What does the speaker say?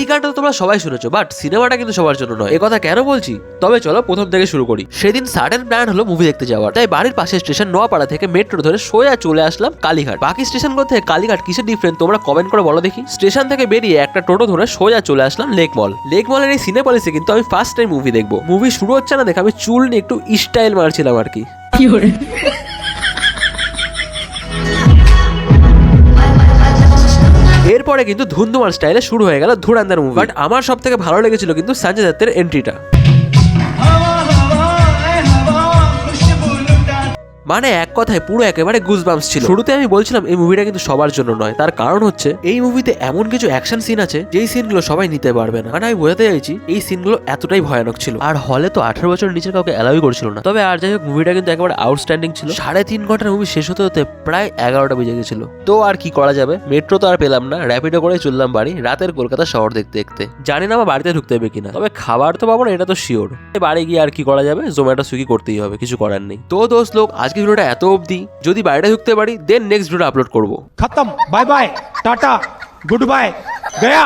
এই গানটা তো তোমরা সবাই শুনেছো, বাট সিনেমাটা কিন্তু সবার জন্য নয়। কথা কেন বলছি? তবে চলো প্রথম থেকে শুরু করি। সেদিন সাডেন প্ল্যান হলো মুভি দেখতে যাওয়ার, তাই বাড়ির পাশের স্টেশন নোয়াপাড়া থেকে মেট্রো ধরে সোজা চলে আসলাম কালীঘাট। বাকি স্টেশনগুলো থেকে কালীঘাট কিসের ডিফারেন্ট তোমরা কমেন্ট করে বলো দেখি। স্টেশন থেকে বেরিয়ে একটা টোটো ধরে সোজা চলে আসলাম লেক মল। লেক মলের এই সিনেপলিসে কিন্তু আমি ফার্স্ট টাইম মুভি দেখবো। মুভি শুরু হচ্ছে না দেখে আমি চুল নিয়ে একটু স্টাইল মারছিলাম আর কি। এরপরে কিন্তু ধুন্ধুমার স্টাইলে শুরু হয়ে গেল ধুরন্ধর মুভি। বাট আমার সব থেকে ভালো লেগেছিল কিন্তু সঞ্জয় দত্তের এন্ট্রিটা। মানে এক কথায় পুরো একেবারে গুজবাম্পস ছিল। শুরুতে আমি বলছিলাম এই মুভিটা কিন্তু সবার জন্য নয়, তার কারণ হচ্ছে এই মুভিতে এমন কিছু অ্যাকশন সিন আছে যেই সিনগুলো সবাই নিতে পারবে না। মানে আমি বোঝাতে চাইছি এই সিনগুলো এতটাই ভয়ানক ছিল। আর হলে তো 18 বছরের নিচের কাউকে অ্যালাউই করছিল না। তবে আর যাই হোক, মুভিটা কিন্তু একেবারে আউটস্ট্যান্ডিং ছিল। 3.5 ঘন্টার মুভি শেষ হতে হতে প্রায় 11টা বেজে গেছিল। তো আর কি করা যাবে, মেট্রো তো আর পেলাম না, র্যাপিডো করে চললাম বাড়ি। রাতের কলকাতা শহর দেখতে দেখতে জানি না আমার বাড়িতে ঢুকতে হবে কিনা, তবে খাবার তো পাবো না এটা তো শিওর। বাড়ি গিয়ে আর কি করা যাবে, জোম্যাটো সুইগি করতেই হবে, কিছু করার নেই। তো দোস্ত লোক, আজকে ভিডিওটা এত অবধি। যদি বাইরে ঢুকতে পারি দেন নেক্সট ভিডিও আপলোড করবো। खत्म, bye bye, tata, goodbye, गया।